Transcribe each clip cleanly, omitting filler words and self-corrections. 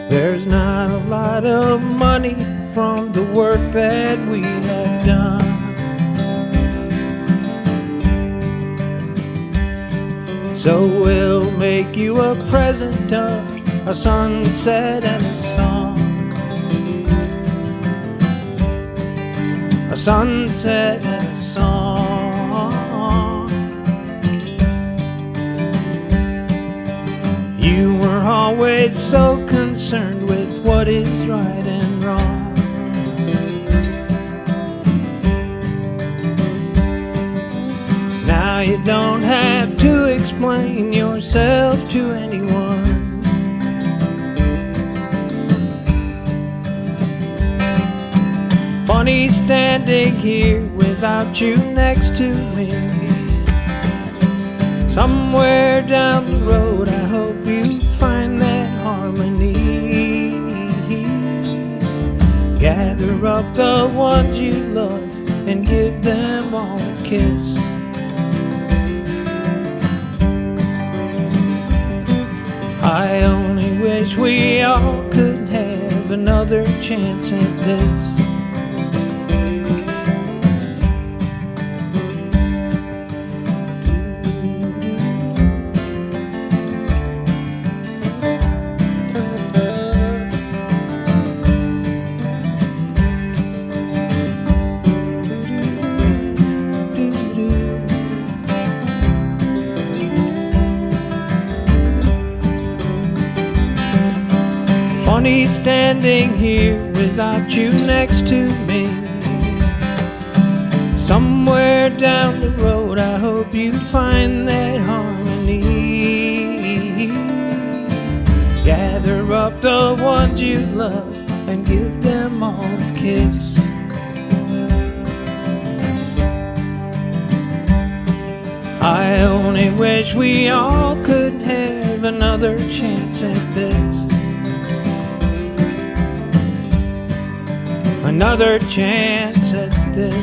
There's not a lot of money from the work that we have done. So we'll make you a present of a sunset and a song. A sunset and a song. You were always so concerned with what is right and wrong. Now you don't have to explain yourself to anyone. Funny standing here without you next to me. Somewhere down the road I hope you find that harmony. Gather up the ones you love and give them all a kiss. I only wish we all could have another chance at this. Funny standing here without you next to me. Somewhere down the road I hope you find that harmony. Gather up the ones you love and give them all a kiss. I only wish we all could have another chance at this. Another chance at this.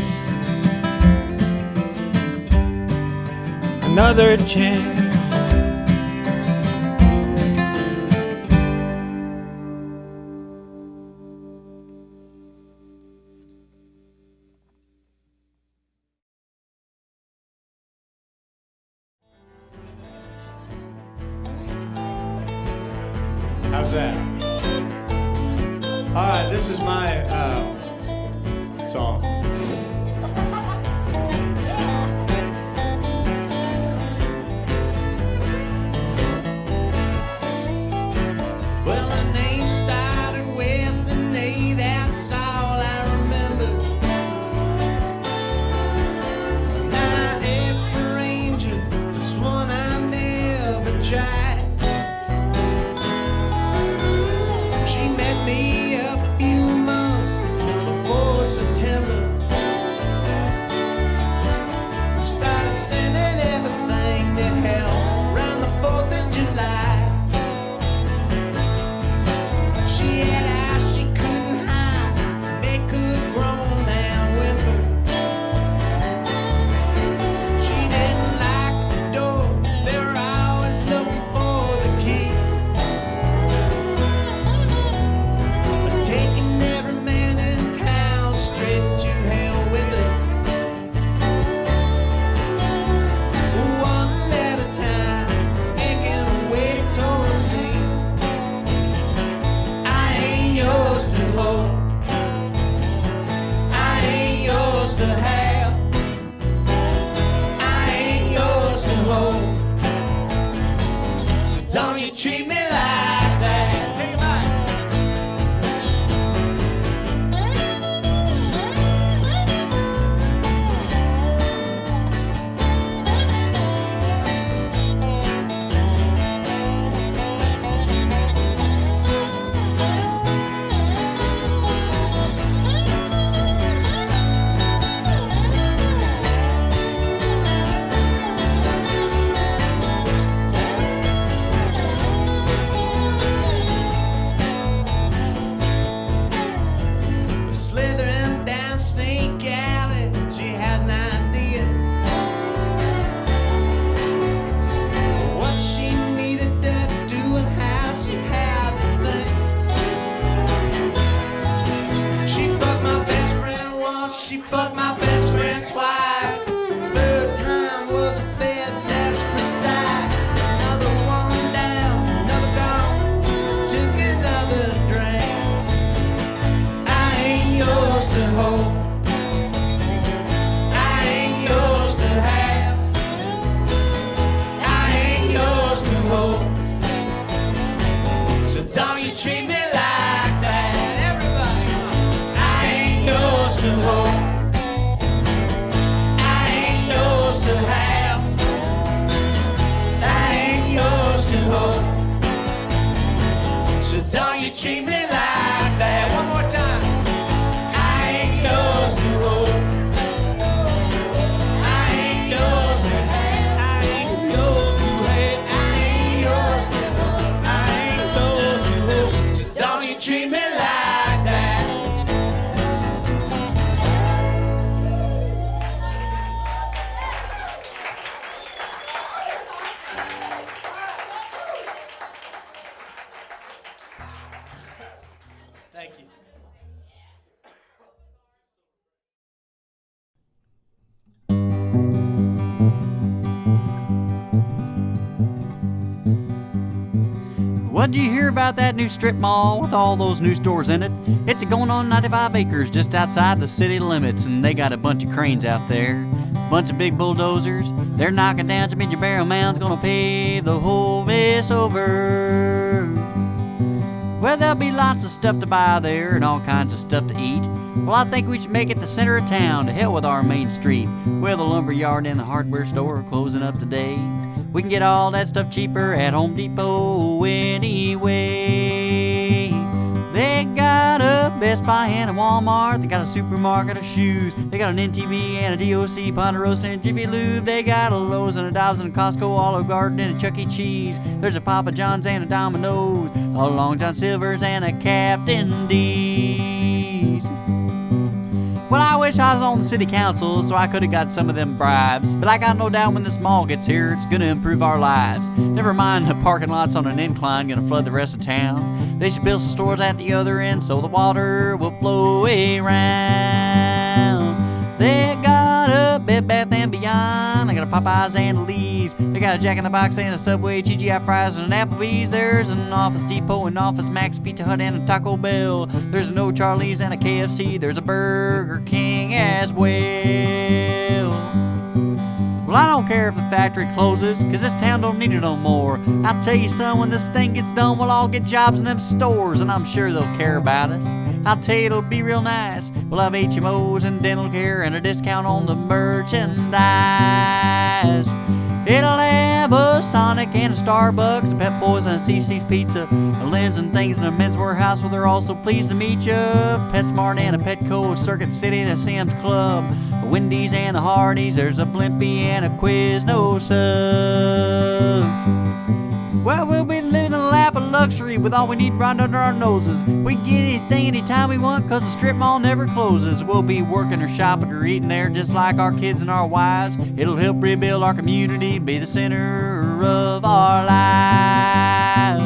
Another chance. How's that? All right, this is my song. Well, her name started with an A, that's all I remember. Now, F for Angel, this one I never tried. She met me up a few months before September. treat me like that. One more time. I ain't yours to hold. I ain't yours to have. I ain't yours to have. I ain't yours to hold. I ain't yours to hold. So don't you treat me like that. Thank you. What did you hear about that new strip mall with all those new stores in it? It's going on 95 acres just outside the city limits, and they got a bunch of cranes out there, bunch of big bulldozers. They're knocking down some major barrel mounds, gonna pave the whole mess over. Well, there'll be lots of stuff to buy there and all kinds of stuff to eat. Well, I think we should make it the center of town. To hell with our main street. Well, the lumber yard and the hardware store are closing up today. We can get all that stuff cheaper at Home Depot anyway. They got a Best Buy and a Walmart. They got a supermarket of shoes. They got an NTV and a DOC, Ponderosa and Jiffy Lube. They got a Lowe's and a Dobbs and a Costco, Olive Garden and a Chuck E. Cheese. There's a Papa John's and a Domino's, a Long John Silver's and a Captain D's. Well, I wish I was on the city council so I could have got some of them bribes. But I got no doubt when this mall gets here, it's gonna improve our lives. Never mind the parking lots on an incline gonna flood the rest of town. They should build some stores at the other end so the water will flow around. They got a Bed Bath & Beyond. They got a Popeyes and a Lee's. They got a Jack in the Box and a Subway, GGI fries and an Applebee's. There's an Office Depot, an Office Max, Pizza Hut and a Taco Bell. There's an O'Charlie's and a KFC. There's a Burger King as well. Well, I don't care if the factory closes, cause this town don't need it no more. I'll tell you, son, when this thing gets done, we'll all get jobs in them stores, and I'm sure they'll care about us. I'll tell you, it'll be real nice. We'll have HMOs and dental care and a discount on the merchandise. It'll have a Sonic and a Starbucks, a Pep Boys and a CC's Pizza, a Lens and Things and a Men's Warehouse where they're also pleased to meet you. PetSmart and a Petco, a Circuit City and a Sam's Club, a Wendy's and a Hardee's. There's a Blimpie and a Quiznos Subs. Well, we'll be living in a lap of luxury with all we need right under our noses. We can get anything anytime we want cause the strip mall never closes. We'll be working or shopping or eating there just like our kids and our wives. It'll help rebuild our community, be the center of our lives.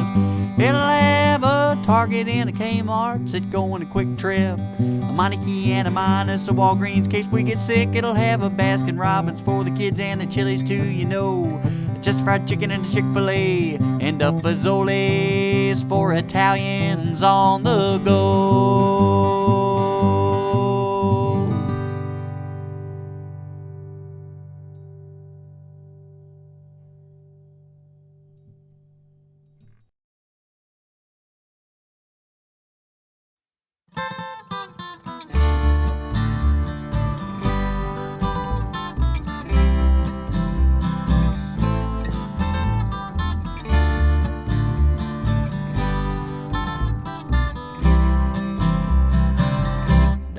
It'll have a Target and a Kmart, Citgo and a Quick Trip, a Meineke and a Minus, a Walgreens in case we get sick. It'll have a Baskin Robbins for the kids and the Chili's too, you know. Just fried chicken and a Chick-fil-A and a Fazoli's for Italians on the go.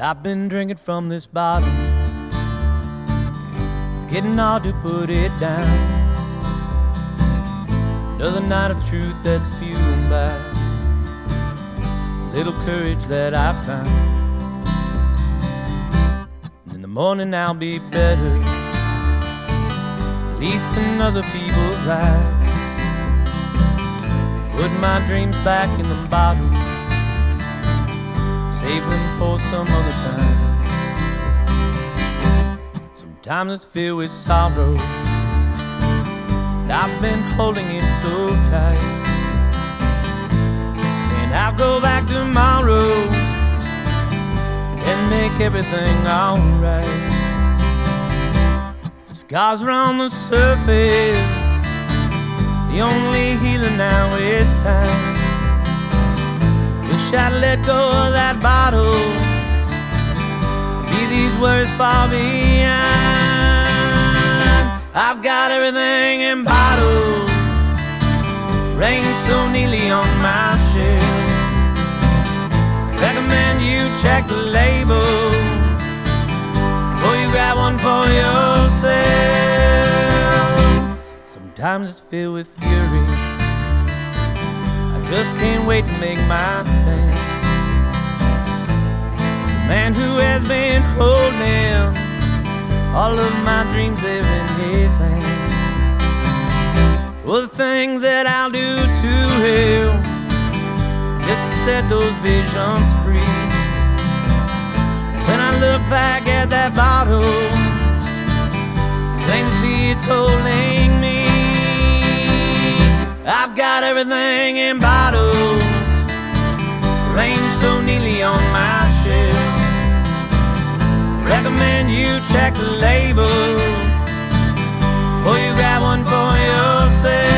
I've been drinking from this bottle. It's getting hard to put it down. Another night of truth that's fueled by a little courage that I found. In the morning I'll be better, at least in other people's eyes. Put my dreams back in the bottle, save them for some other time. Sometimes it's filled with sorrow, but I've been holding it so tight. Saying I'll go back tomorrow and make everything alright. The scars are on the surface, the only healing now is time. Wish I'd let go of that bottle, leave these words far behind. I've got everything in bottles, rain so neatly on my shelf. recommend you check the label before you grab one for yourself. Sometimes it's filled with fury, I just can't wait to make my stand. It's a man who has been holding all of my dreams there in his hand. Well, the things that I'll do to him just to set those visions free. When I look back at that bottle, it's plain to see it's holding me. I've got everything in bottles, arranged so neatly on my shelf. Recommend you check the label before you grab one for yourself.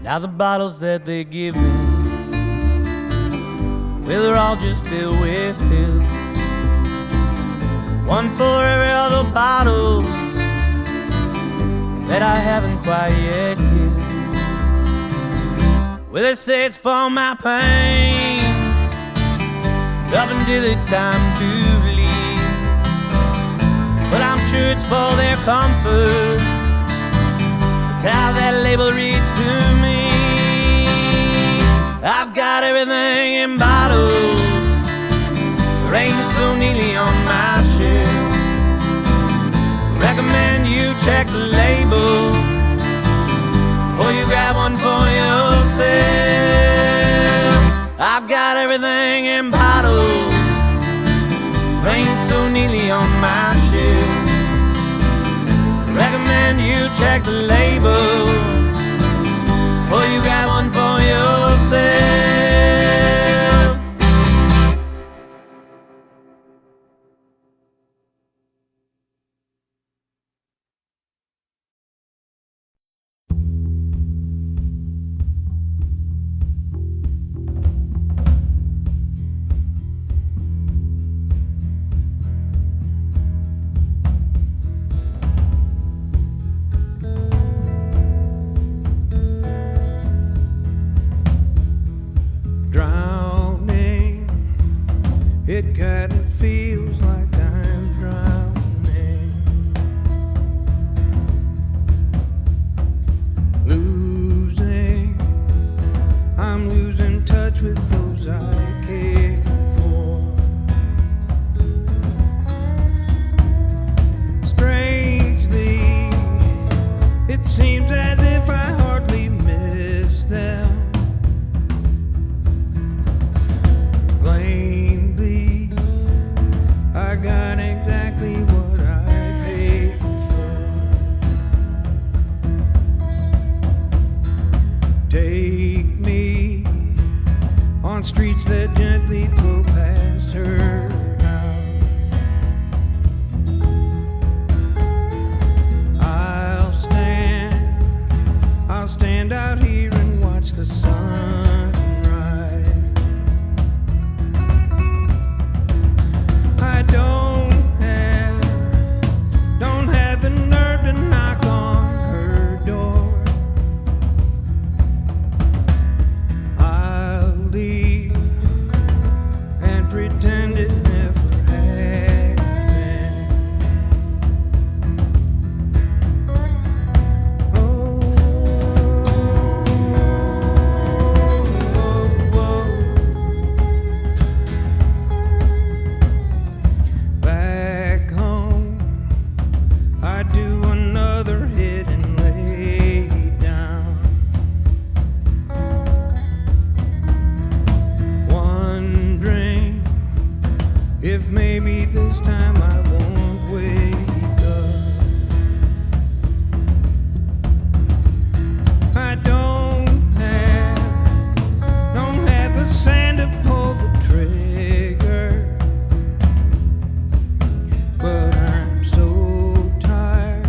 Now the bottles that they give me, well, they're all just filled with pills. One for every other bottle that I haven't quite yet killed. Well, they say it's for my pain, up until it's time to leave. But I'm sure it's for their comfort, that's how that label reads to me. I've got everything in bottles, arranged so neatly on my shelf. Recommend you check the label before you grab one for yourself. I've got everything in bottles, arranged so neatly on my shelf. Recommend you check the label before you grab one for yourself. It kinda feels like I'm drowning, I'm losing touch with those I cared for. Strangely, it seems as if I hardly miss them. I got exactly what I paid for. Take me on streets that gently flow past her house. I'll stand out here and watch the sun rise. I don't have the nerve to knock on her door. I'll leave and pretend it never happened. Oh, back home, I do another hit and lay down, wondering if maybe this time I won't wake up. I don't have the sand to pull the trigger, but I'm so tired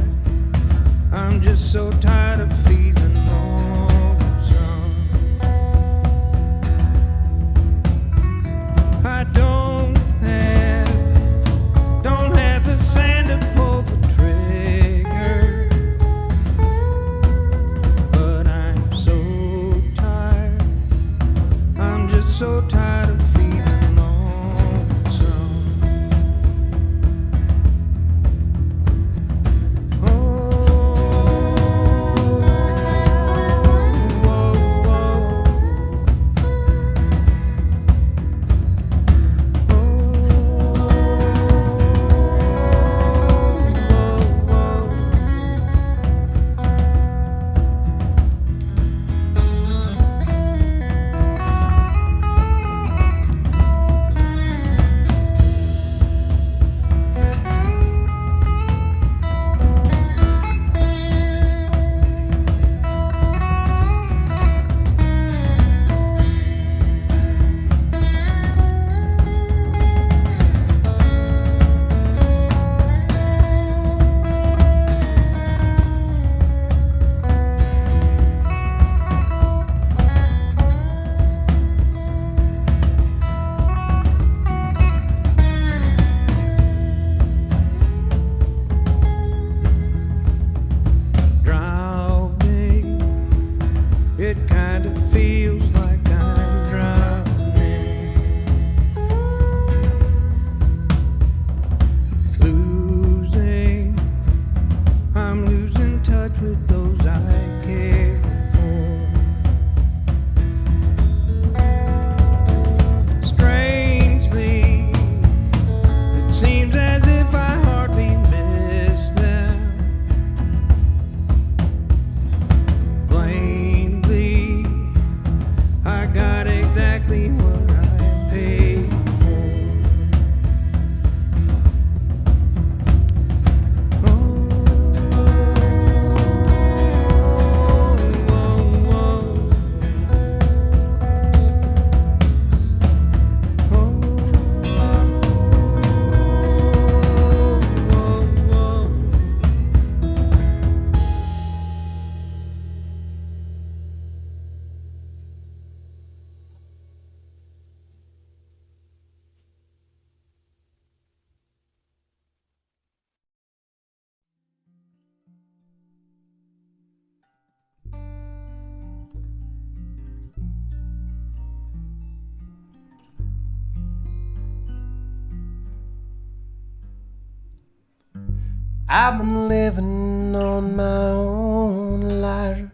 I've been living on my own, Elijah.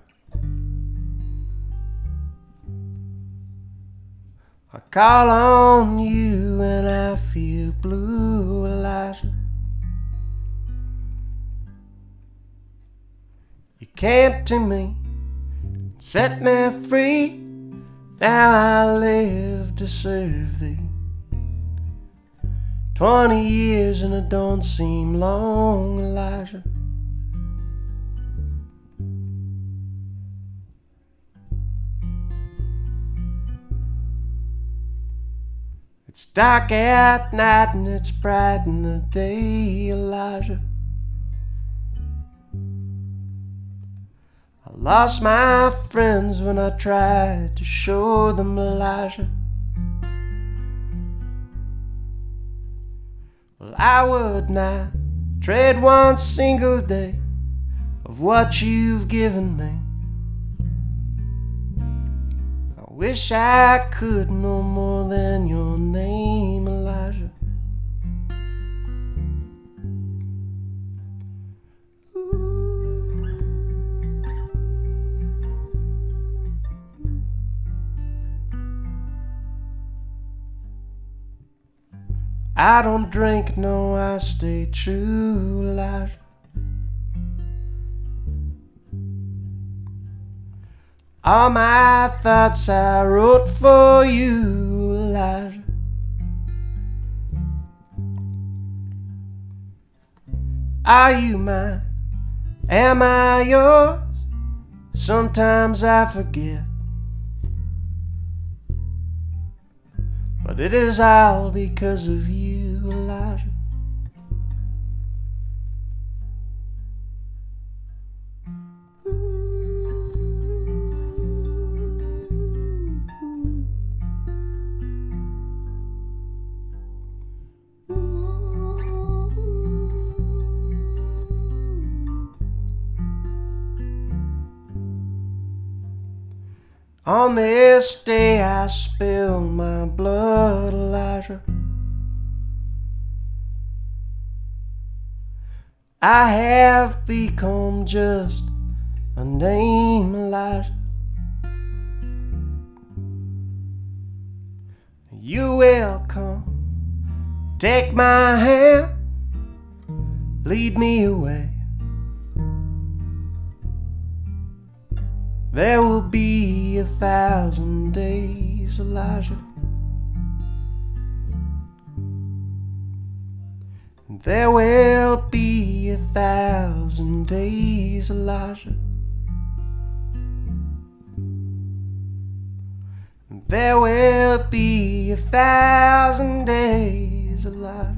I call on you and I feel blue, Elijah. You came to me, set me free. Now I live to serve thee. 20 years and it don't seem long, Elijah. It's dark at night and it's bright in the day, Elijah. I lost my friends when I tried to show them, Elijah. Well, I would not trade one single day of what you've given me. I wish I could know more than your name, Elijah. I don't drink, no, I stay true, Elijah. All my thoughts I wrote for you, Elijah. Are you mine? Am I yours? Sometimes I forget. But it is all because of you, Elijah. On this day I spill my blood, Elijah. I have become just a name, Elijah. You will come, take my hand, lead me away. There will be 1,000 days, Elijah. There will be 1,000 days, Elijah. There will be 1,000 days, Elijah.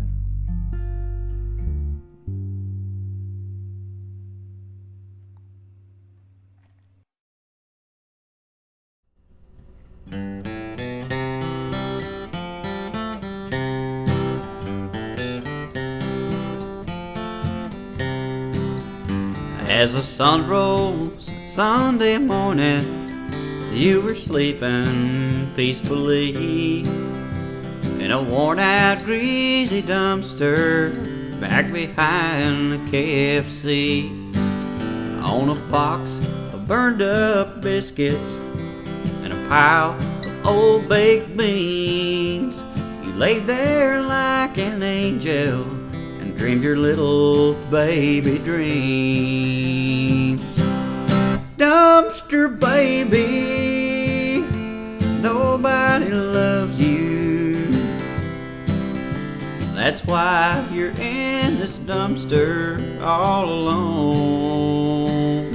As the sun rose Sunday morning, you were sleeping peacefully in a worn-out, greasy dumpster back behind the KFC. On a box of burned-up biscuits and a pile of old baked beans, you lay there like an angel and dreamed your little baby dreams. Dumpster baby, nobody loves you. That's why you're in this dumpster all alone.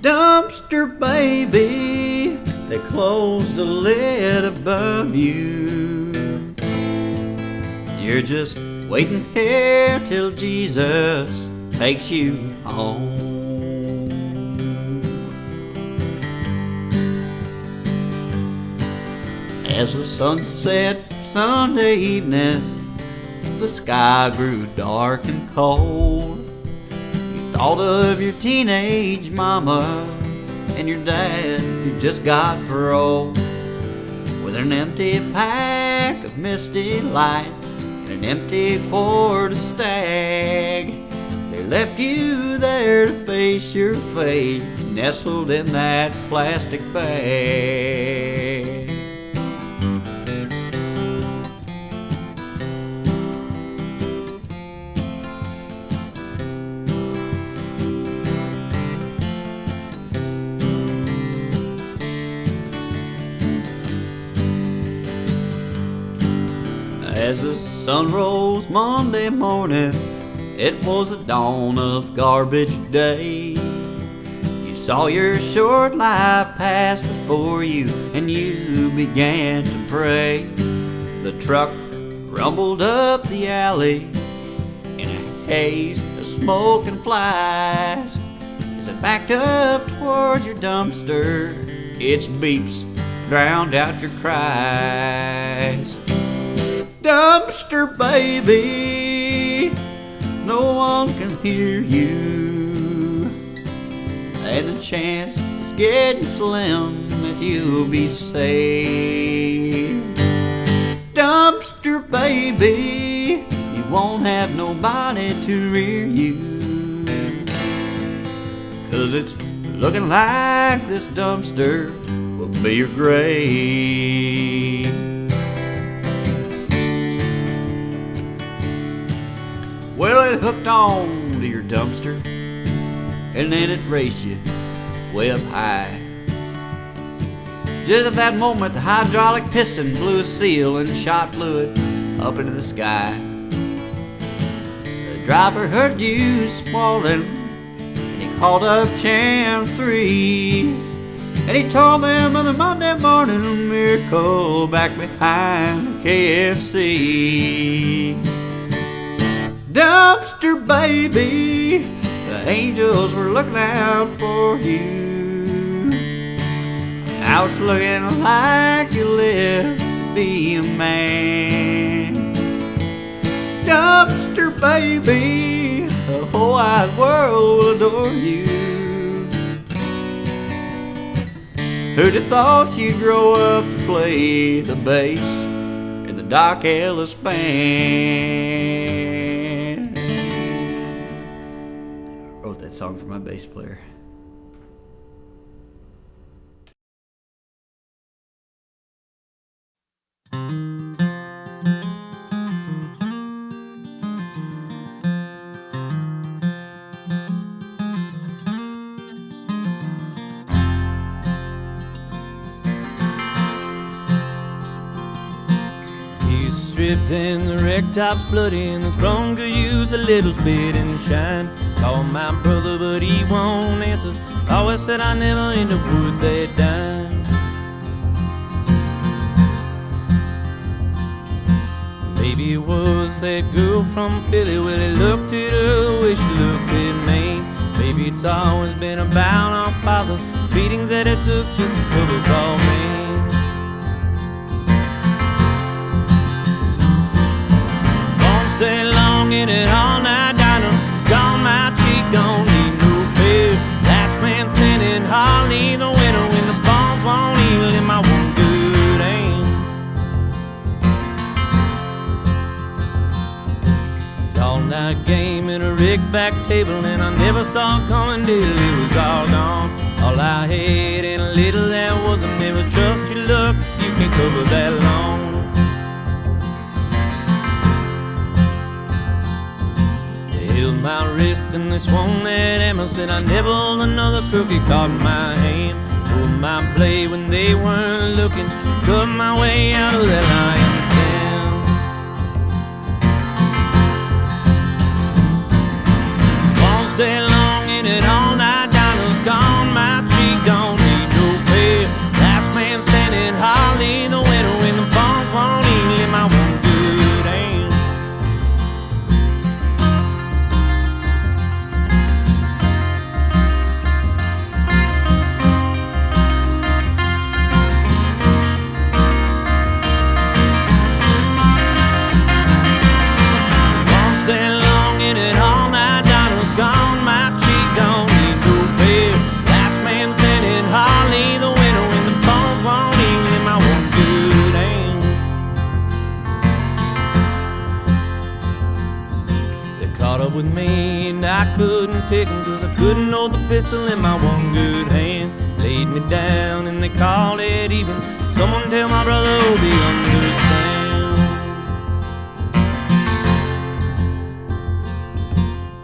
Dumpster baby, they closed the lid above you. You're just waiting here till Jesus takes you home. As the sun set Sunday evening, the sky grew dark and cold. You thought of your teenage mama and your dad who just got parole. With an empty pack of misty lights and an empty quart of Stag, they They left you there to face your fate, nestled in that plastic bag. As the sun rose Monday morning, it was the dawn of garbage day. You saw your short life pass before you, and you began to pray. The truck rumbled up the alley in a haze of smoke and flies. As it backed up towards your dumpster, its beeps drowned out your cries. Dumpster baby, no one can hear you, and the chance is getting slim that you'll be saved. Dumpster baby, you won't have nobody to rear you, 'cause it's looking like this dumpster will be your grave. Well, it hooked on to your dumpster, and then it raised you way up high. Just at that moment, the hydraulic piston blew a seal and shot fluid up into the sky. The driver heard you squalling, and he called up Channel 3, and he told them on the Monday morning a miracle back behind KFC. Dumpster baby, the angels were looking out for you. Now it's looking like you live to be a man. Dumpster baby, the whole wide world will adore you. Who'd have thought you'd grow up to play the bass in the Doc Ellis band? Wrote that song for my bass player. Stripped and the wreck top's bloody, and the chrome could use a little spit and shine. Call my brother, but he won't answer. Always said I never end up worth that dime. Maybe it was that girl from Philly. Well, he looked at her the way she looked at me. Maybe it's always been about our father, beatings that it took just to cover for me. Stay long in it all night diner. It's gone, my cheek don't need no beer. Last man standing, hardly the winner, when the bombs won't even in my one good aim. All night game in a rigged back table, and I never saw it coming till it was all gone. All I had and a little that was, I never trust your luck if you can cover that long. Held my wrist and they swung that hammer. Said I never hold another crook, he caught my hand. Pulled my blade when they weren't looking, cut my way out of that lion's den. Won't stay long in it all night, diner's gone, my cheek don't need no pay. Last man standing, hardly the winner, when the bombs won't even in my one good aim. In it all night, diner's gone, my cheek don't ticking, 'cause I couldn't hold the pistol in my one good hand. Laid me down and they called it even. Someone tell my brother Obie understand.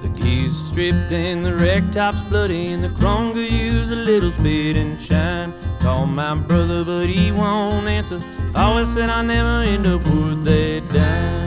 The keys stripped and the wreck top's bloody, and the chrome could use a little spit and shine. Call my brother but he won't answer. Always said I never end up worth that dime.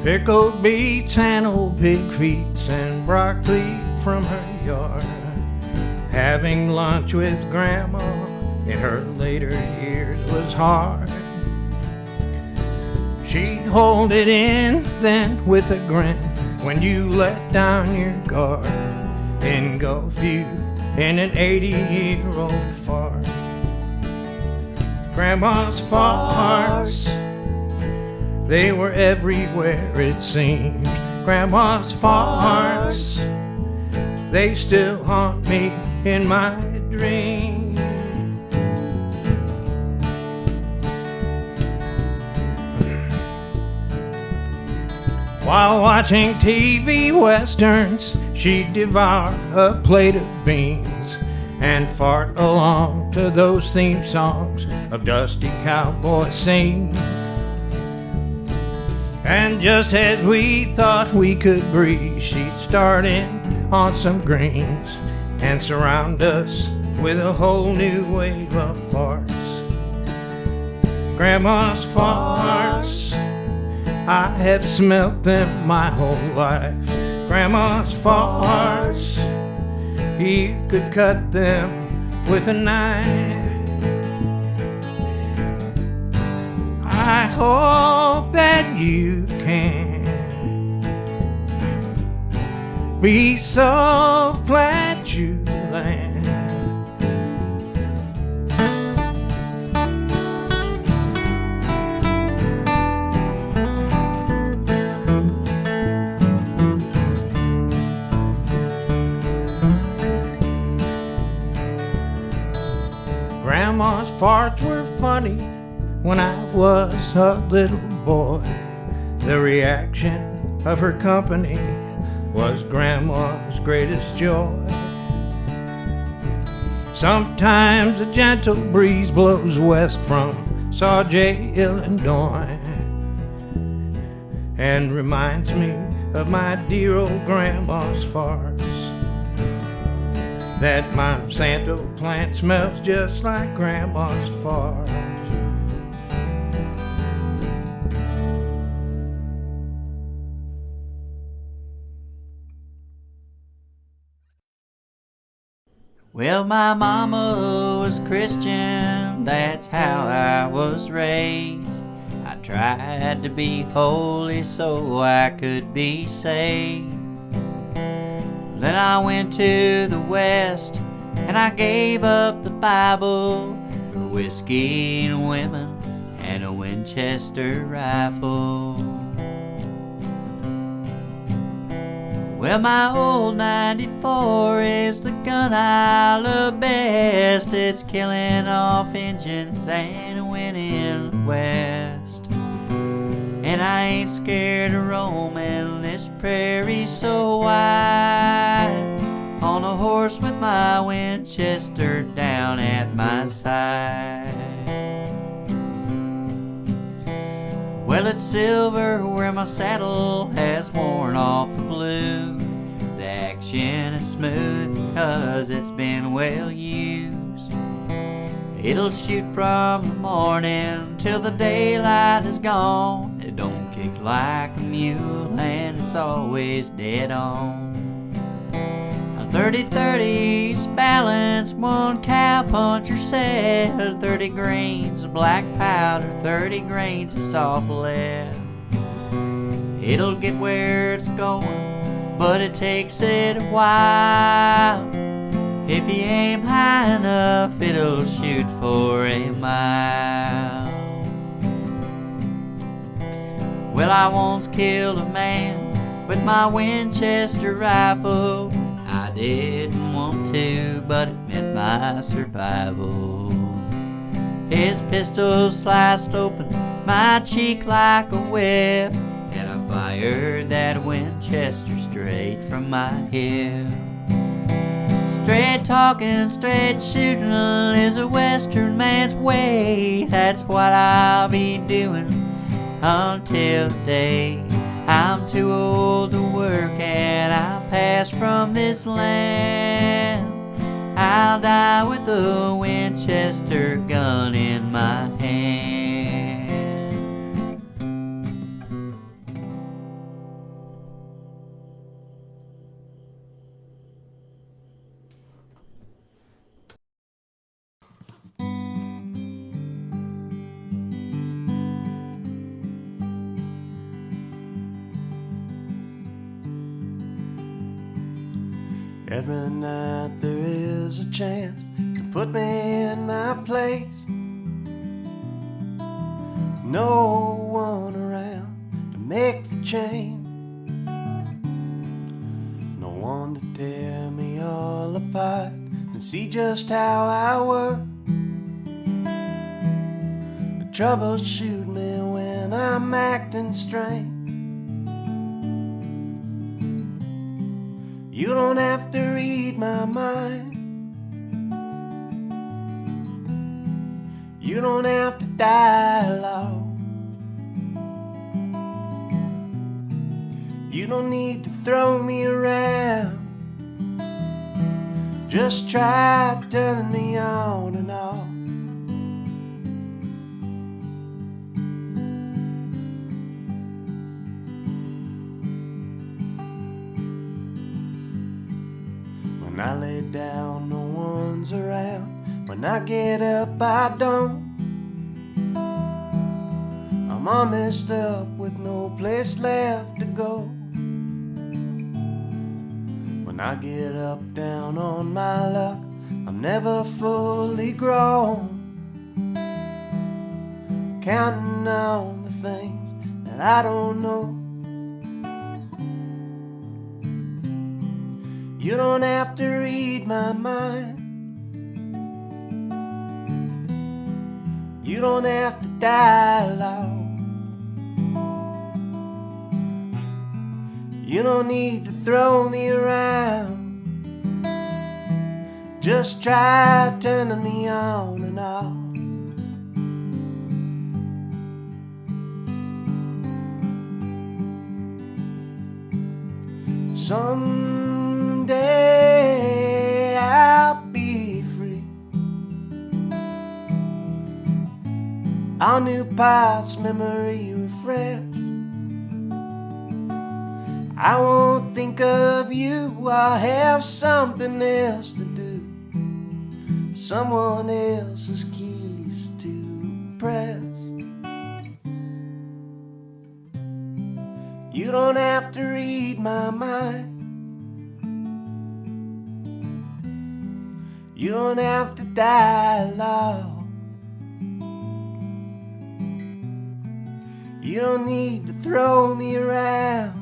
Pickled beets and old pig feet and broccoli from her yard. Having lunch with Grandma in her later years was hard. She'd hold it in then with a grin when you let down your guard, engulf you in an 80-year-old fart. Grandma's farts, they were everywhere it seemed. Grandma's farts, they still haunt me in my dreams. While watching TV westerns, she'd devour a plate of beans and fart along to those theme songs of dusty cowboy scenes. And just as we thought we could breathe, she'd start in on some greens and surround us with a whole new wave of farts. Grandma's farts, I have smelt them my whole life. Grandma's farts, you could cut them with a knife. I hope that you can be so flatulent. Grandma's farts were funny when I was a little boy. The reaction of her company was Grandma's greatest joy. Sometimes a gentle breeze blows west from Sauget, Illinois, and reminds me of my dear old Grandma's farts. That Monsanto plant smells just like Grandma's farts. Well, my mama was Christian, that's how I was raised. I tried to be holy so I could be saved. Then I went to the West and I gave up the Bible for whiskey and women and a Winchester rifle. Well, my old 94 is the gun I love best. It's killing off engines and winning west. And I ain't scared of roaming this prairie so wide, on a horse with my Winchester down at my side. Well, it's silver where my saddle has worn off the blue. The action is smooth because it's been well used. It'll shoot from the morning till the daylight is gone. It don't kick like a mule and it's always dead on. A 30-30's balance, one cowpuncher said. 30 grains of black powder, 30 grains of soft lead. It'll get where it's going, but it takes it a while. If you aim high enough, it'll shoot for a mile. Well, I once killed a man with my Winchester rifle. I didn't want to, but it meant my survival. His pistol sliced open my cheek like a whip, and I fired that Winchester straight from my hip. Straight talking, straight shooting is a Western man's way. That's what I'll be doing until the day I'm too old to work and I pass from this land. I'll die with a Winchester gun in my hand. Every night there is a chance to put me in my place. No one around to make the change. No one to tear me all apart and see just how I work. Troubleshoot me when I'm acting strange. You don't have to read my mind. You don't have to dialogue. You don't need to throw me around. Just try turning me on and off. When I lay down, no one's around. When I get up, I don't. I'm all messed up with no place left to go. When I get up, down on my luck, I'm never fully grown. Counting on the things that I don't know. You don't have to read my mind. You don't have to dialogue. You don't need to throw me around. Just try turning me on and off. Someday I'll be free. Our new past memory refreshed. I won't think of you. I'll have something else to do. Someone else's keys to press. You don't have to read my mind. You don't have to dialogue. You don't need to throw me around.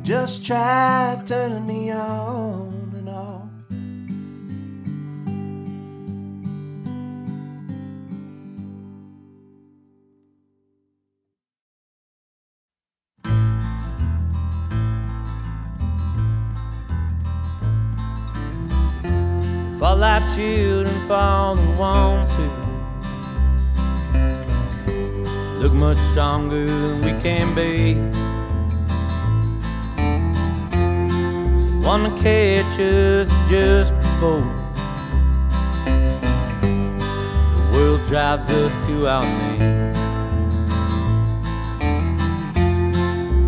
Just try turning me on and off. Fall like children fall and want to. Look much stronger than we can be. Someone to catch us just before the world drives us to our knees.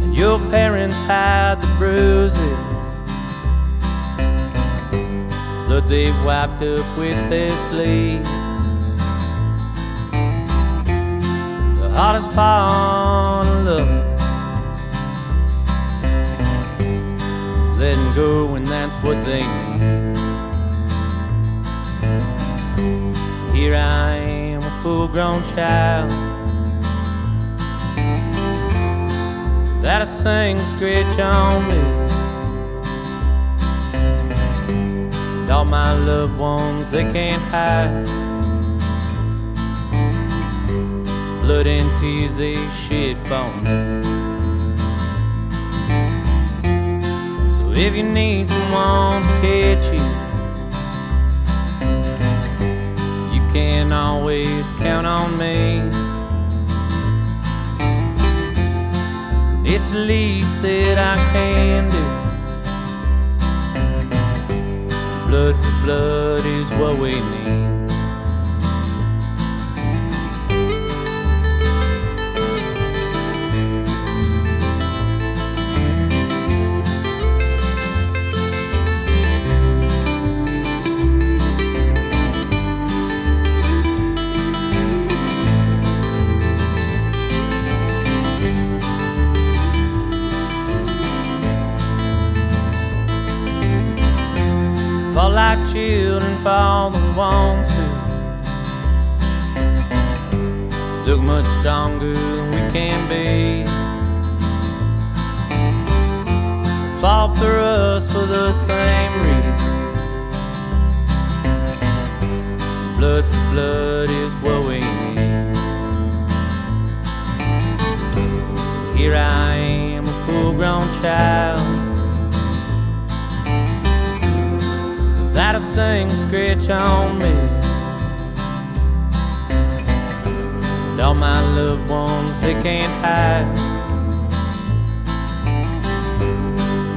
And your parents hide the bruises, blood they've wiped up with their sleeves. The hardest part of love is letting go when that's what they need. Here I am, a full-grown child, that I sing screech on me. And all my loved ones, they can't hide. Blood and tears they shed for me. So if you need someone to catch you, you can always count on me. It's the least that I can do. Blood for blood is what we need. Fall like children fall that want to. Look much stronger than we can be. Fall for us for the same reasons. Blood for blood is what we need. Here I am, a full-grown child, that I sing scratch on me. And all my loved ones, they can't hide.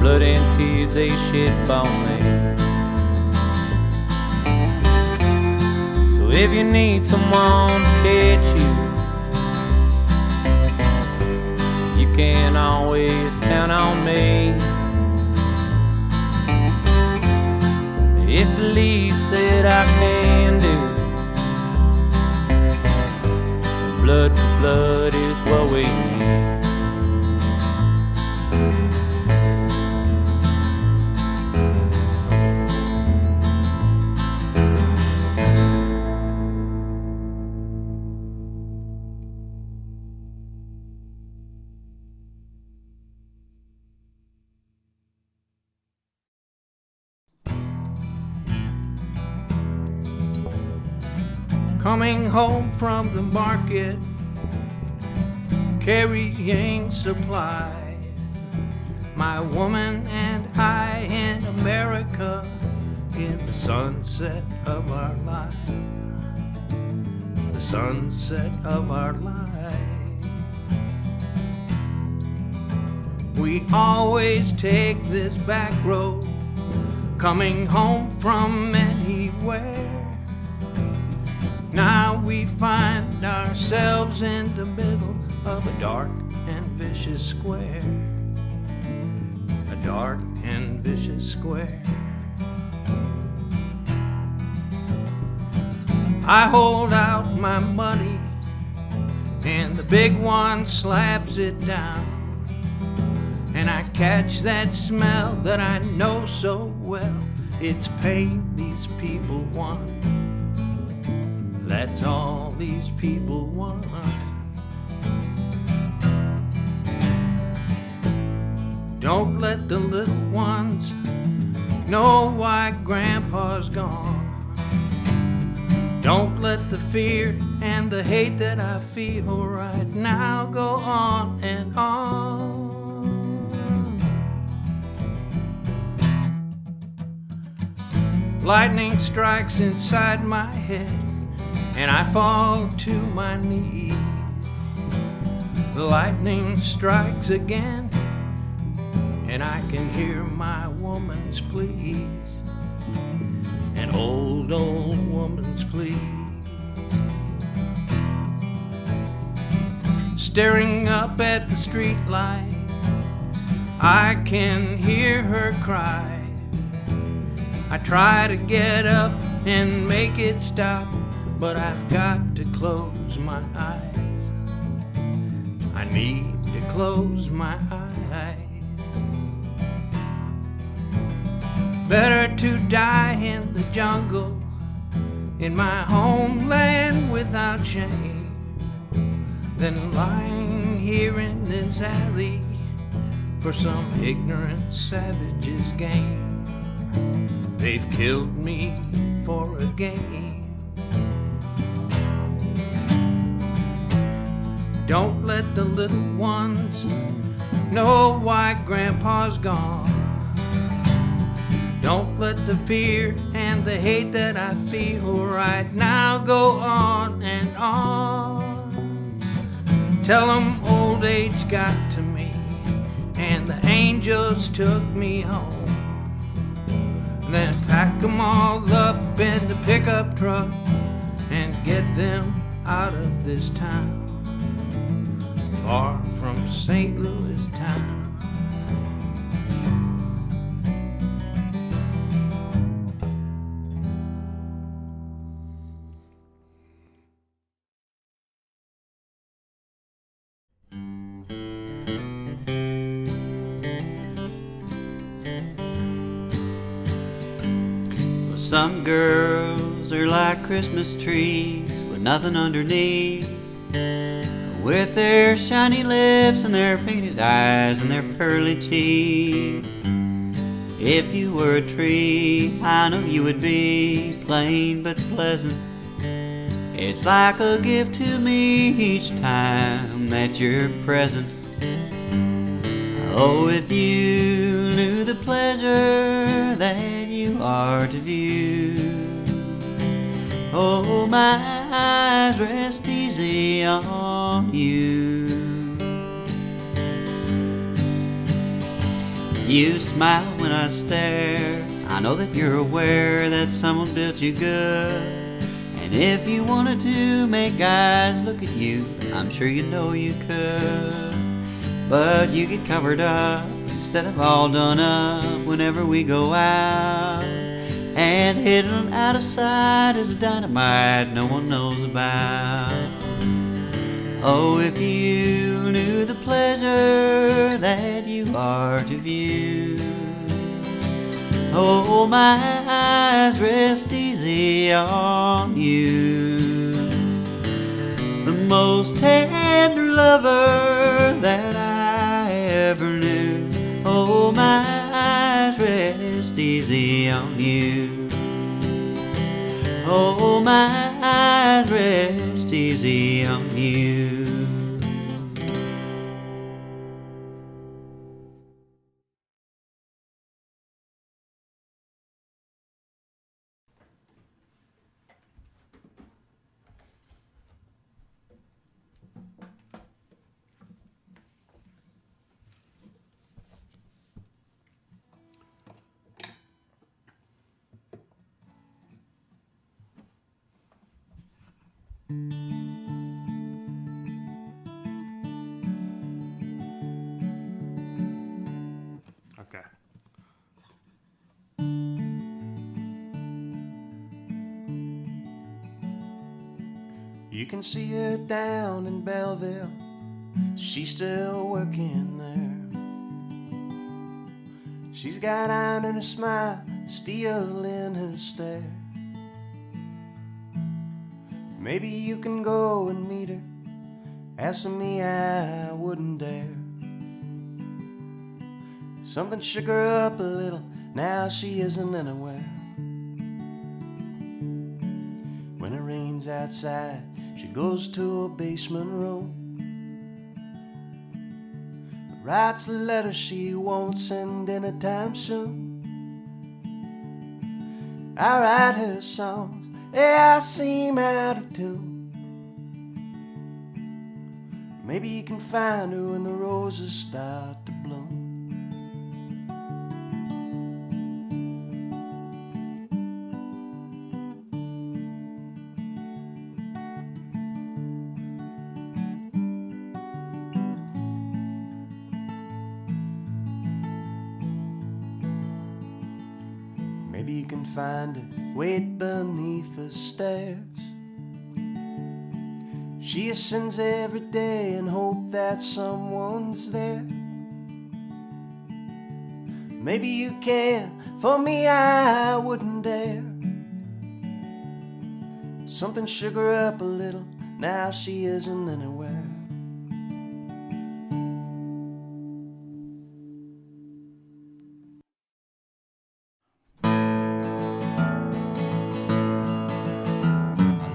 Blood and tears they shed for me. So if you need someone to catch you, you can always count on me. It's the least that I can do. Blood for blood is what we need. Coming home from the market, carrying supplies. My woman and I in America, in the sunset of our life. The sunset of our life. We always take this back road, coming home from anywhere. Now we find ourselves in the middle of a dark and vicious square. A dark and vicious square. I hold out my money and the big one slaps it down. And I catch that smell that I know so well. It's pain these people want. That's all these people want. Don't let the little ones know why Grandpa's gone. Don't let the fear and the hate that I feel right now go on and on. Lightning strikes inside my head and I fall to my knees. The lightning strikes again, and I can hear my woman's pleas, an old woman's pleas. Staring up at the street light, I can hear her cry. I try to get up and make it stop, but I've got to close my eyes. I need to close my eyes. Better to die in the jungle, in my homeland without shame, than lying here in this alley for some ignorant savage's game. They've killed me for a game. Don't let the little ones know why Grandpa's gone. Don't let the fear and the hate that I feel right now go on and on. Tell 'em old age got to me and the angels took me home. Then pack 'em all up in the pickup truck and get them out of this town, far from St. Louis town. Some girls are like Christmas trees with nothing underneath, with their shiny lips and their painted eyes and their pearly teeth. If you were a tree, I know you would be plain but pleasant. It's like a gift to me each time that you're present. Oh, if you knew the pleasure that you are to view. Oh, my eyes rest easy on you. You smile when I stare. I know that you're aware that someone built you good. And if you wanted to make guys look at you, I'm sure you know you could. But you get covered up instead of all done up whenever we go out. And hidden out of sight is a dynamite no one knows about. Oh, if you knew the pleasure that you are to view. Oh, my eyes rest easy on you. The most tender lover that I ever knew. Oh, my eyes rest easy on you. Oh, my eyes rest easy on you. Okay. You can see her down in Belleville. She's still working there. She's got iron in her smile, steel in her stare. Maybe you can go and meet her. As for me, I wouldn't dare. Something shook her up a little. Now she isn't anywhere. When it rains outside, she goes to a basement room, writes a letter she won't send anytime soon. I write her songs, yeah, I seem out of tune. Maybe you can find her when the roses start to bloom. Maybe you can find her, wait beneath the stairs. She ascends every day and hope that someone's there. Maybe you can, for me I wouldn't dare. Something shook her up a little, now she isn't anywhere.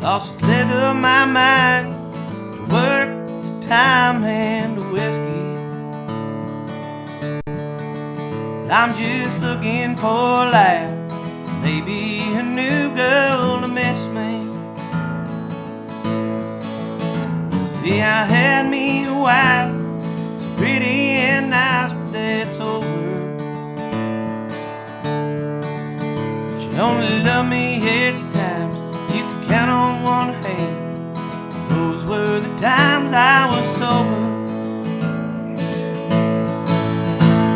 also slipped up my mind to work, to time, and to whiskey. I'm just looking for a laugh, maybe a new girl to miss me. See, I had me a wife, so pretty and nice, but that's over. She only loved me at the times you could count on one hand. Those were the times I was sober.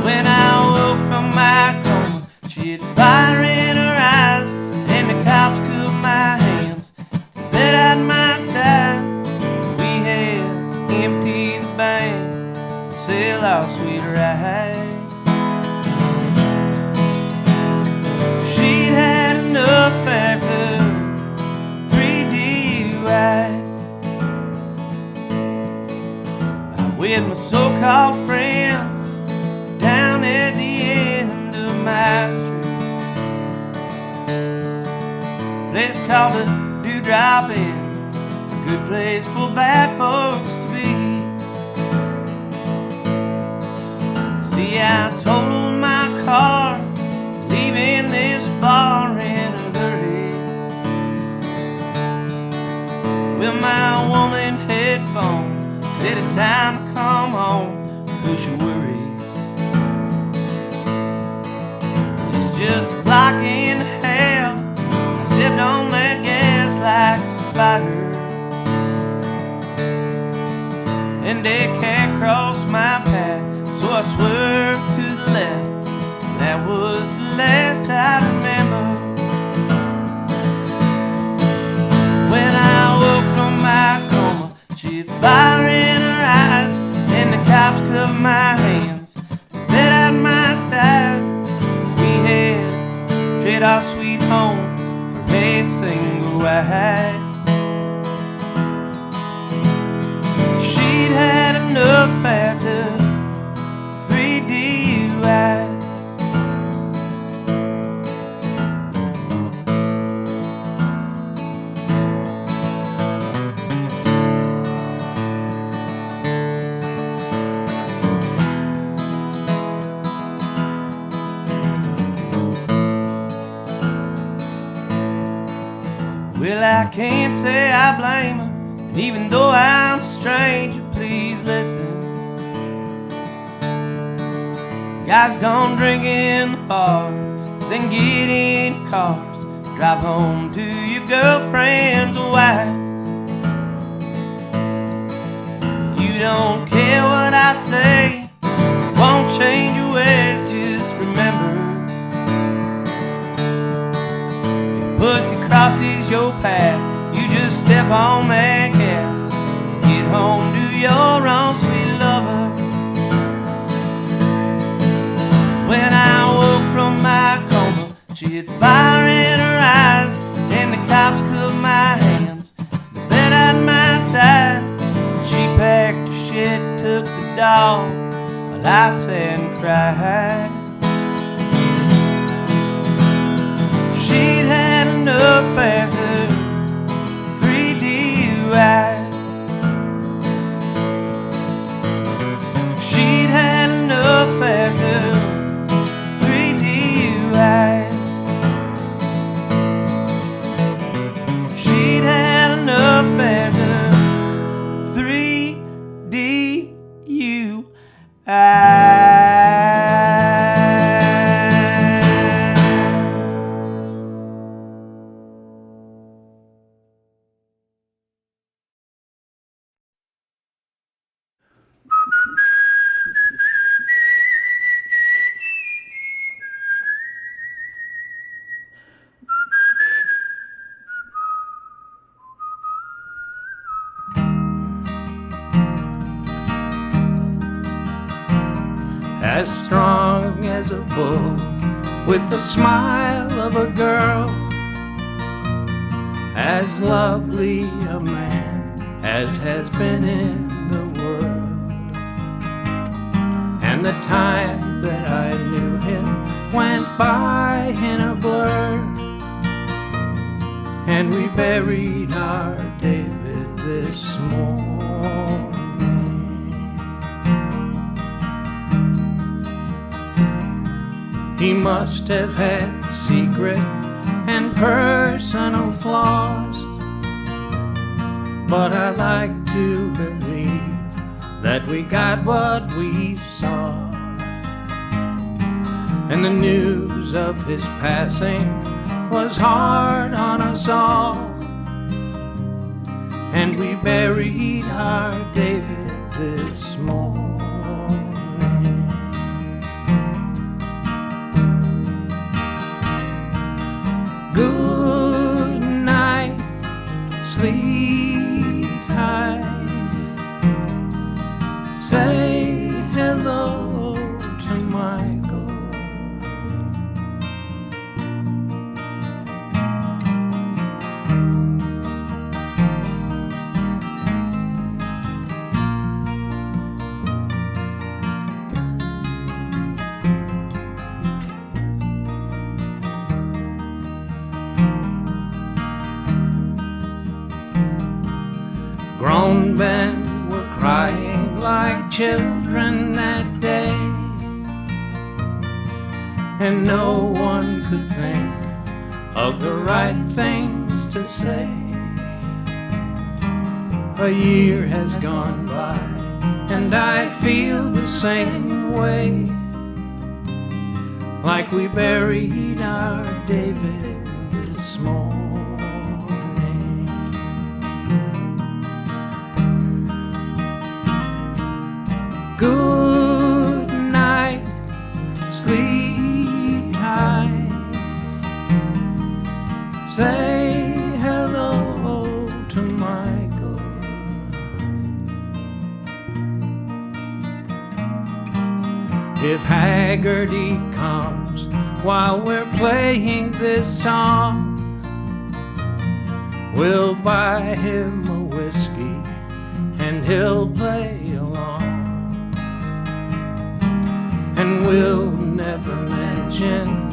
When I woke from my coma, she had fire in her eyes, and the cops cuffed my hands to bed at my side. We had to empty the bank and sell our sweet ride. She'd had enough after 3 DUIs. I'm with my so-called friends down at the end of my street, place called the Dewdrop Inn, a good place for bad folks to be. See, I totaled my car, leaving this bar in a hurry. Well, my woman had phoned, said it's time to come home, 'cause she worries. Just a block and a half, I stepped on that gas like a spider, and a cat crossed my path, so I swerved to the left. That was the last I remember. When I woke from my coma, she had fire in her eyes, and the cops covered my hands, bed at my side. Trade our sweet home for a single ride. She'd had enough after 3 DUIs. Well, I can't say I blame her, and even though I'm a stranger, please listen. Guys don't drink in the bars, then get in cars, drive home to your girlfriend's wives. You don't care what I say, won't change your ways, just remember. Pussy crosses your path, you just step on that gas, get home to your own sweet lover. When I woke from my coma, she had fire in her eyes, and the cops cuffed my hands, bed at my side. She packed her shit, took the dog, while I sat and cried. She'd had enough after 3 DUIs. She'd had enough after 3 DUIs. She'd had enough after 3 DUIs. As strong as a bull, with the smile of a girl, as lovely a man as has been in the world. And the time that I knew him went by in a blur, and we buried our David this morning. He must have had secret and personal flaws, but I like to believe that we got what we saw. And the news of his passing was hard on us all, and we buried our David this morning. Good night, sleep tight. Say hello to Michael. Grown men were crying like children that day, and no one could think of the right things to say. A year has gone by, and I feel the same way, like we buried our David this morning. Good night, sleep tight. Say hello to Michael. If Hagerty comes while we're playing this song, we'll buy him a whiskey and he'll play along. And we'll never mention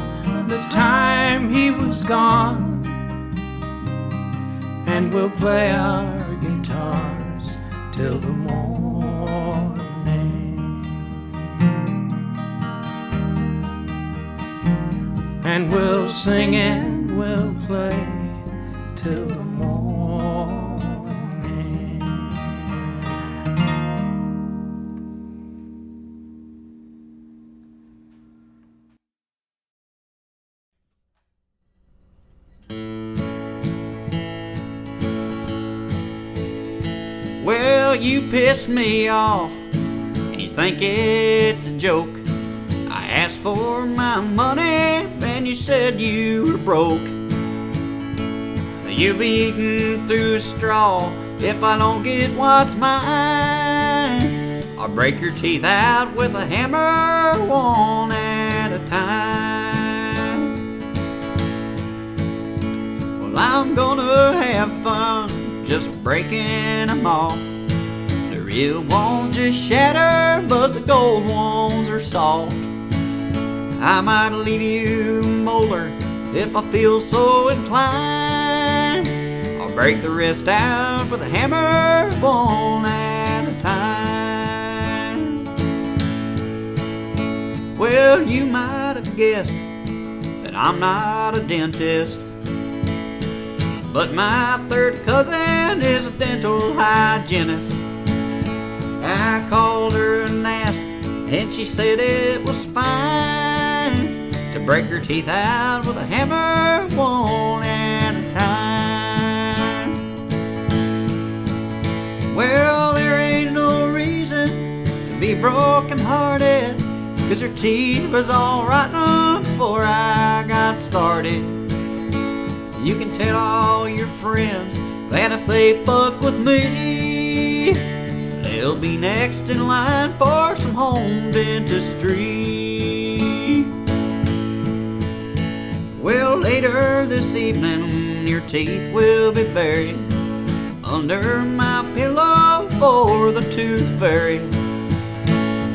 the time he was gone, and we'll play our guitars till the morning, and we'll sing and we'll play till the morning. Well, you pissed me off, and you think it's a joke. I asked for my money, and you said you were broke. You'll be eating through a straw if I don't get what's mine. I'll break your teeth out with a hammer, one at a time. Well, I'm gonna have fun just breaking them off. The real ones just shatter, but the gold ones are soft. I might leave you molar if I feel so inclined. I'll break the rest out with a hammer, one at a time. Well, you might have guessed that I'm not a dentist, but my third cousin is a dental hygienist. I called her and asked, and she said it was fine to break her teeth out with a hammer, one at a time. Well, there ain't no reason to be broken-hearted, 'cause her teeth was all rotten before I got started. You can tell all your friends that if they fuck with me, they'll be next in line for some home dentistry. Well, later this evening, your teeth will be buried under my pillow for the tooth fairy.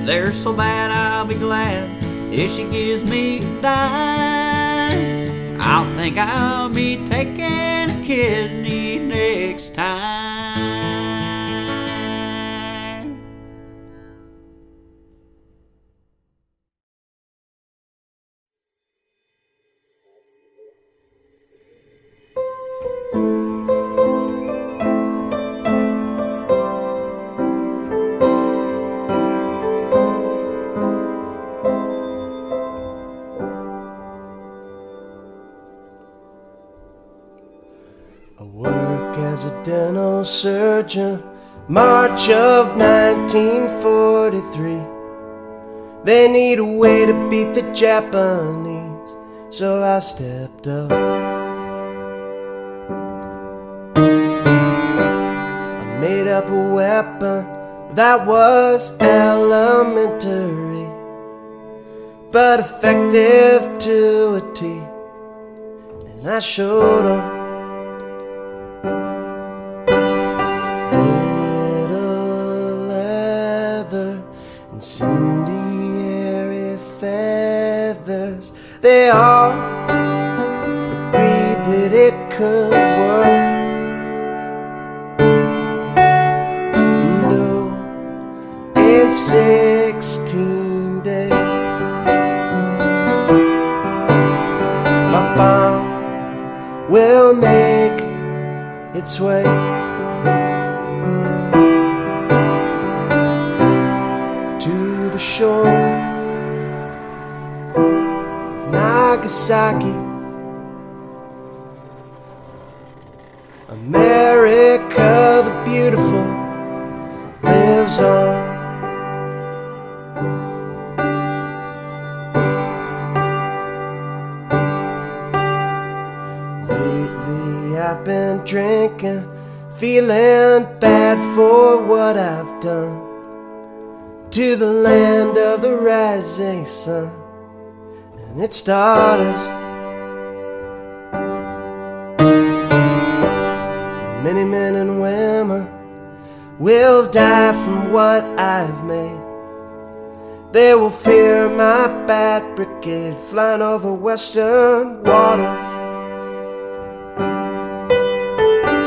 They're so bad I'll be glad if she gives me a dime. I think I'll be taking and kidney next time. I work as a dental surgeon, March of 1943. They need a way to beat the Japanese, so I stepped up. I made up a weapon that was elementary, but effective to a T, and I showed 'em. Incendiary feathers, they all agreed that it could work. No, in 16 days, my bomb will make its way the shore of Nagasaki. America the beautiful lives on. Lately I've been drinking, feeling bad for what I've done to the land of the rising sun and its daughters. Many men and women will die from what I've made. They will fear my bat brigade flying over western waters.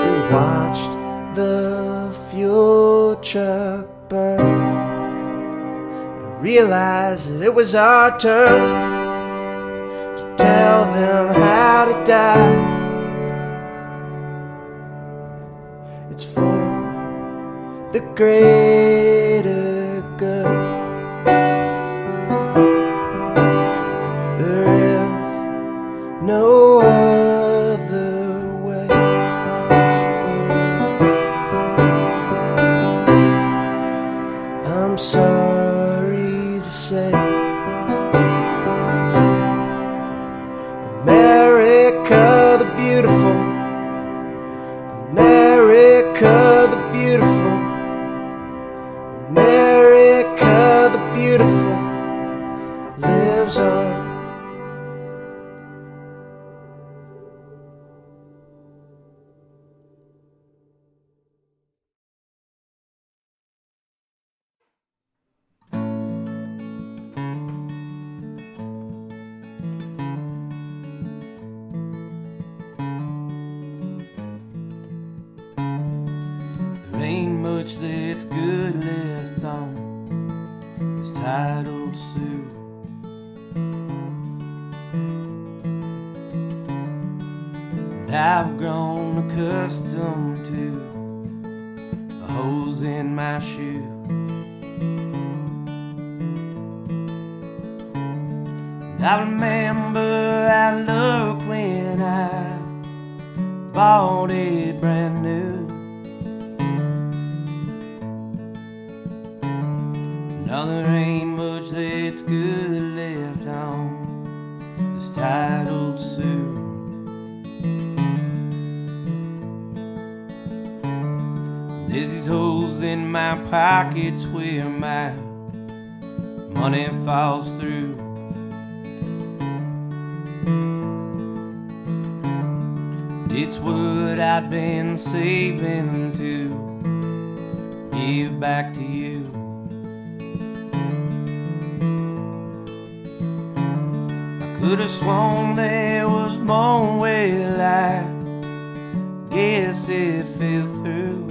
We watched the fuel truck burn, realized that it was our turn to tell them how to die. It's for the greater good. There is no other way. I'm sorry to say, America the beautiful, America the beautiful, America the beautiful lives on. Ain't much that's good left on this tired old suit. And I've grown accustomed to the holes in my shoe. And I remember I looked when I bought it brand new. Now there ain't much that's good left on this tired old suit. There's these holes in my pockets where my money falls through. It's what I'd been saving to give back to you. I could have sworn there was more where I guess it fell through.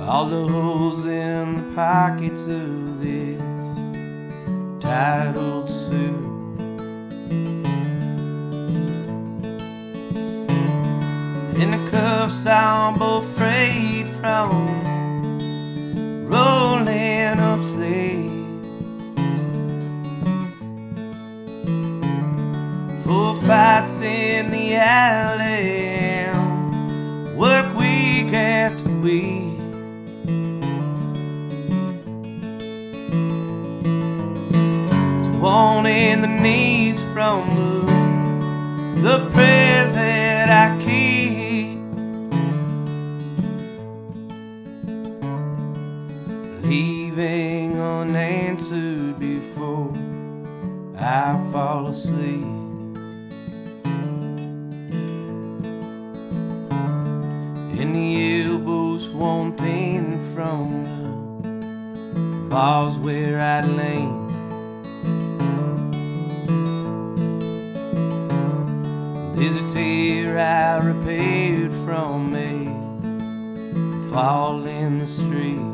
All the holes in the pockets of this tired old suit. And the cuffs are both frayed from rolling up sleeves. Full fights in the alley, work week after week. Worn in the knees from the prayers that I keep, leaving unanswered before I fall asleep. And the elbows worn thin from the bars where I lean. There's a tear I repaired from a fall in the street.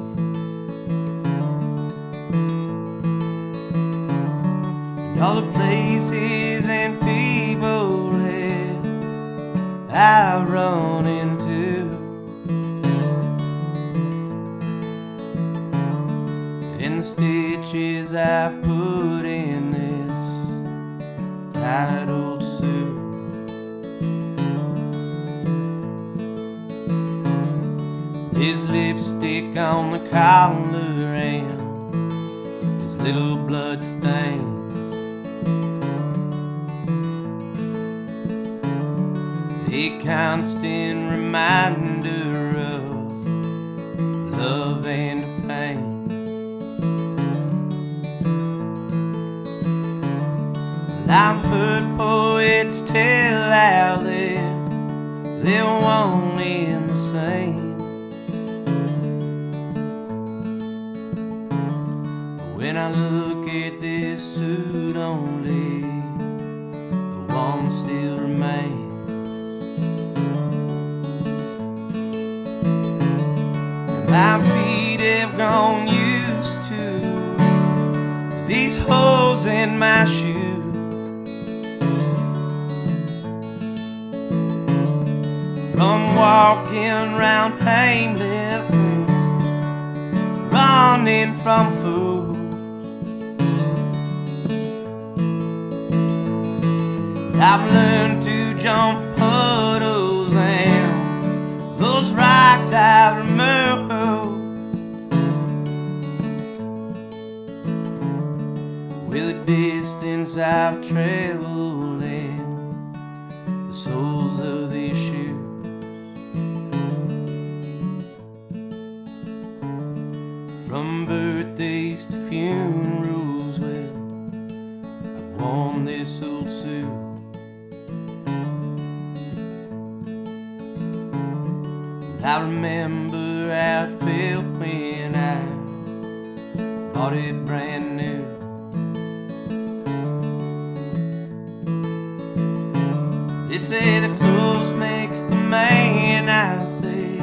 And all the places and people that I run into, and the stitches I put in this tired old suit. There's lipstick on the collar and there's little blood stains. A constant reminder of love and pain. I've heard poets tell how they're one in the same. When I look at this suit, only the one still remains. And my feet have grown used to these holes in my shoes. From walking round aimless and running from fools. I've learned to jump puddles and those rocks I've removed. With the distance I've traveled and the soles of these shoes. From birthdays to funerals, well, I've worn this old suit. I remember how it felt when I bought it brand new. They say the clothes makes the man, I say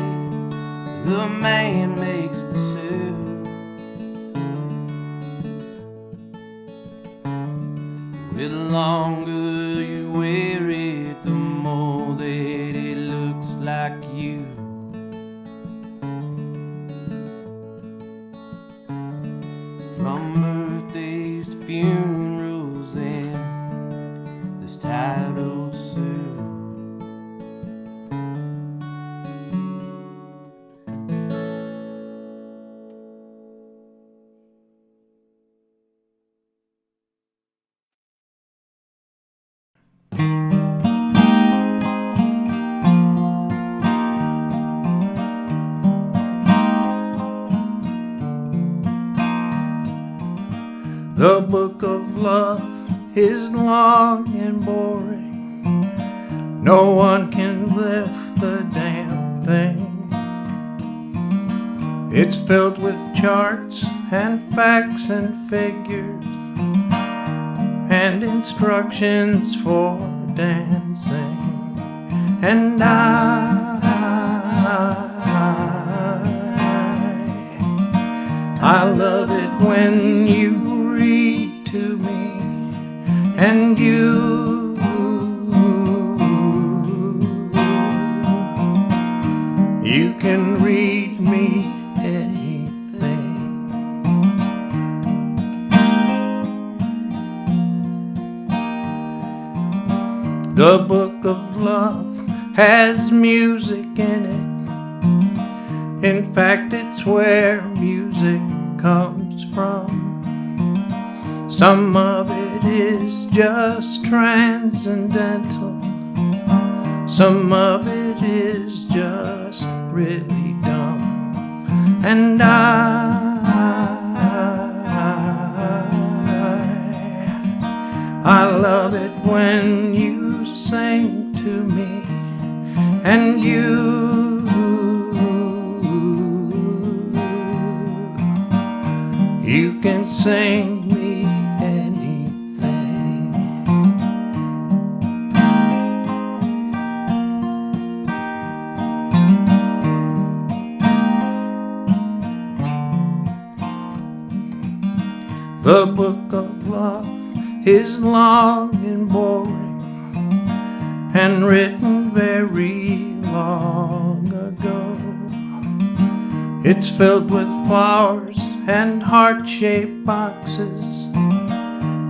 the man makes the suit. Well, the longer you wear it, the more that it looks like you. From birthdays to funerals and this tired old suit. The book of love is long and boring. No one can lift the damn thing. It's filled with charts and facts and figures and instructions for dancing, and I love it when you read to me, and you can read me anything. The book of love has music in it. In fact, it's where music comes from. Some of it is just transcendental. Some of it is just really dumb. And I love it when you sing to me, and you can sing me anything. The book of love is long and boring, and written very long ago. It's filled with flowers and heart-shaped boxes,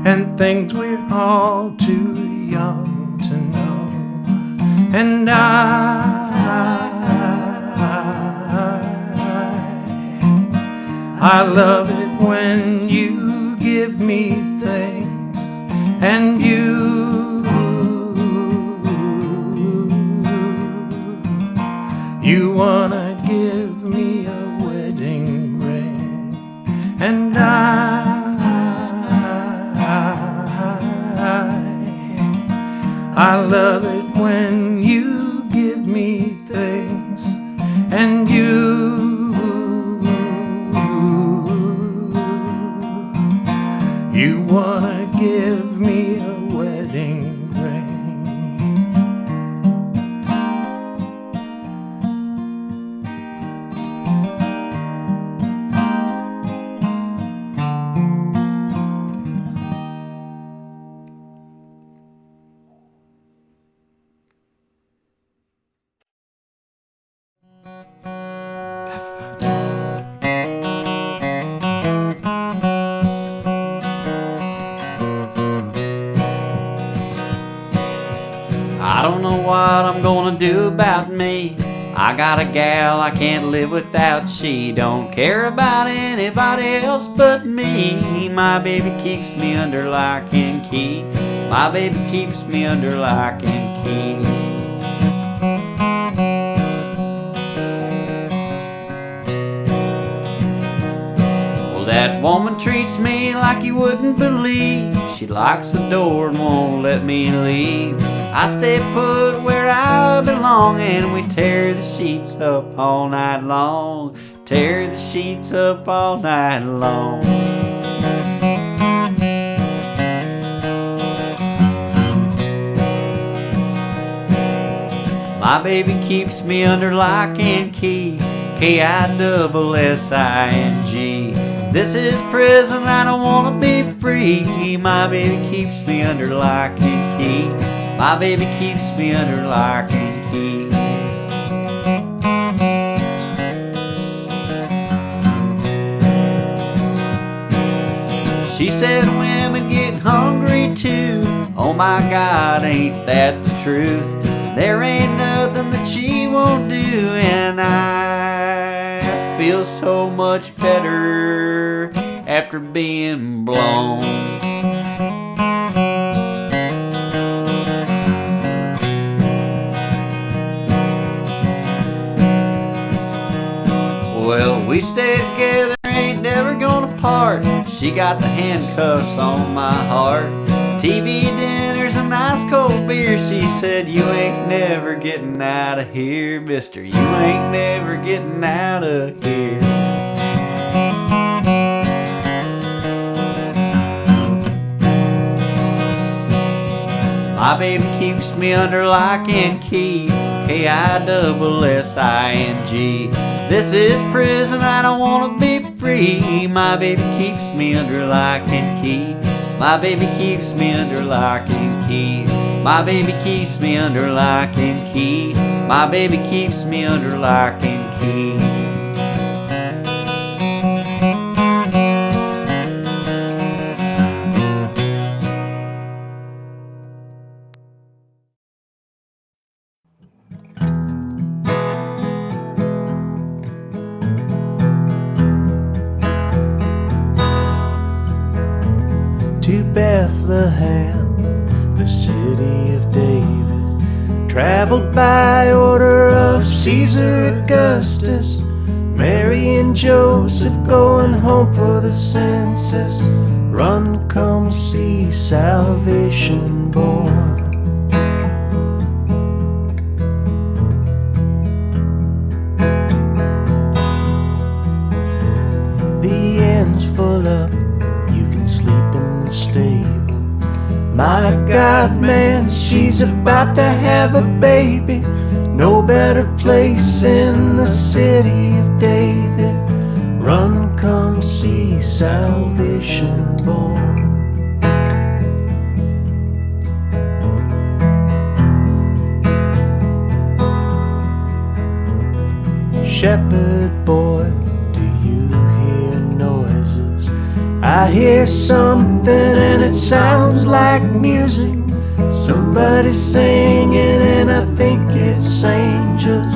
and things we're all too young to know. And I love it when you give me things, and you wanna give me a wedding ring. And I love it when you give me things, and you wanna give me a wedding ring. I don't know what I'm gonna do about me. I got a gal I can't live without. She don't care about anybody else but me. My baby keeps me under lock and key. My baby keeps me under lock and key. Well, that woman treats me like you wouldn't believe. She locks the door and won't let me leave. I stay put where I belong, and we tear the sheets up all night long. Tear the sheets up all night long. My baby keeps me under lock and key. K-I-double-S-I-N-G. This is prison, I don't wanna be free. My baby keeps me under lock and key. My baby keeps me under lock and key. She said women get hungry too. Oh my God, ain't that the truth? There ain't nothing that she won't do, and I feel so much better after being blown. Well, we stay together, ain't never gonna part. She got the handcuffs on my heart. TV dinners and ice cold beer. She said, you ain't never getting out of here, mister. You ain't never getting out of here. My baby keeps me under lock and key. K-I-double-S-I-N-G. This is prison, I don't wanna be free. My baby keeps me under lock and key. My baby keeps me under lock and key. My baby keeps me under lock and key. My baby keeps me under lock and key. To Bethlehem, the city of David, traveled by order of Caesar Augustus. Mary and Joseph going home for the census. Run, come see salvation born. The inn's full up, you can sleep in the stable. My God, man, she's about to have a baby. No better place in the city of David. Run, come see salvation born. Shepherd boy, do you hear noises? I hear something and it sounds like music. Somebody's singing and I think it's angels.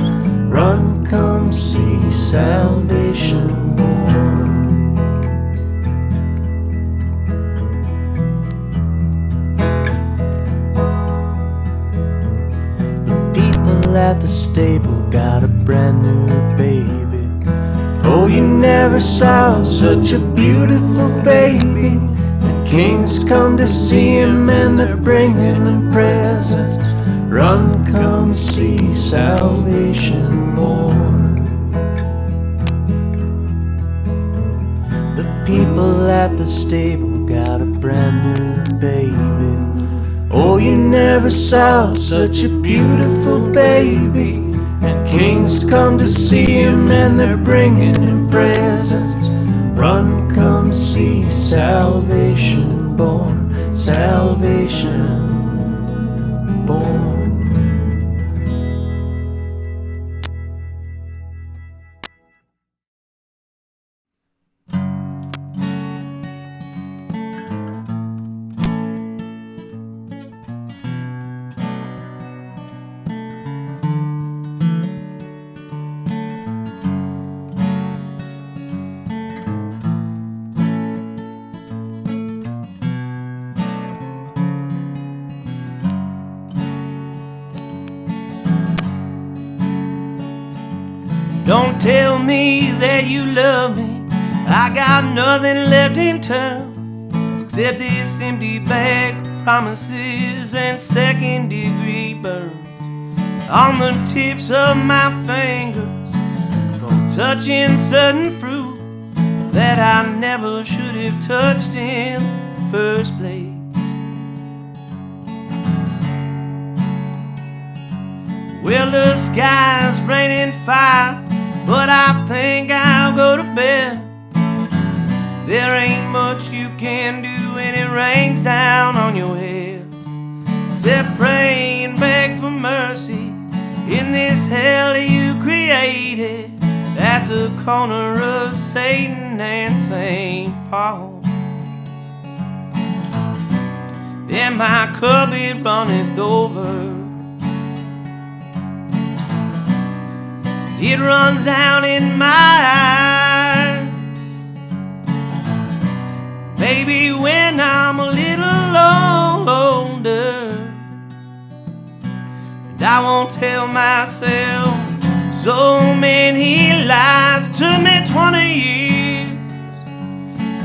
Run, come see salvation born. The people at the stable got a brand new baby. Oh, you never saw such a beautiful baby. The kings come to see him and they're bringing him presents. Run, come see salvation born. The people at the stable got a brand new baby. Oh, you never saw such a beautiful baby. And kings come to see him and they're bringing him presents. Run, come see salvation born, salvation born. Don't tell me that you love me. I got nothing left in town except this empty bag of promises and second-degree burns on the tips of my fingers from touching certain fruit that I never should have touched in the first place. Well, the sky's raining fire, but I think I'll go to bed. There ain't much you can do when it rains down on your head, except pray and beg for mercy in this hell you created at the corner of Satan and St. Paul. And my cup it runneth over. It runs down in my eyes. Maybe when I'm a little older, and I won't tell myself so many lies. It took me 20 years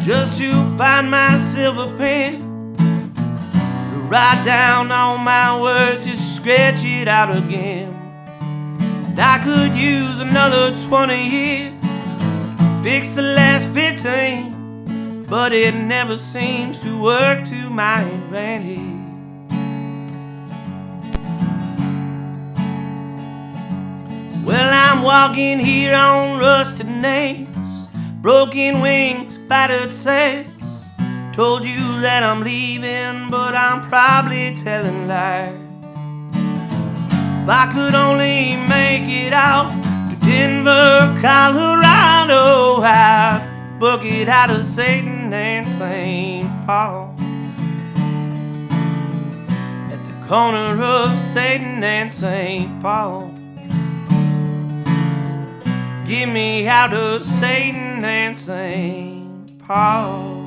just to find myself a pen to write down all my words, just scratch it out again. I could use another 20 years to fix the last 15, but it never seems to work to my advantage. Well, I'm walking here on rusted nails, broken wings, battered sails. Told you that I'm leaving, but I'm probably telling lies. If I could only make it out to Denver, Colorado, I'd book it out of Satan and St. Paul. At the corner of Satan and St. Paul. Get me out of Satan and St. Paul.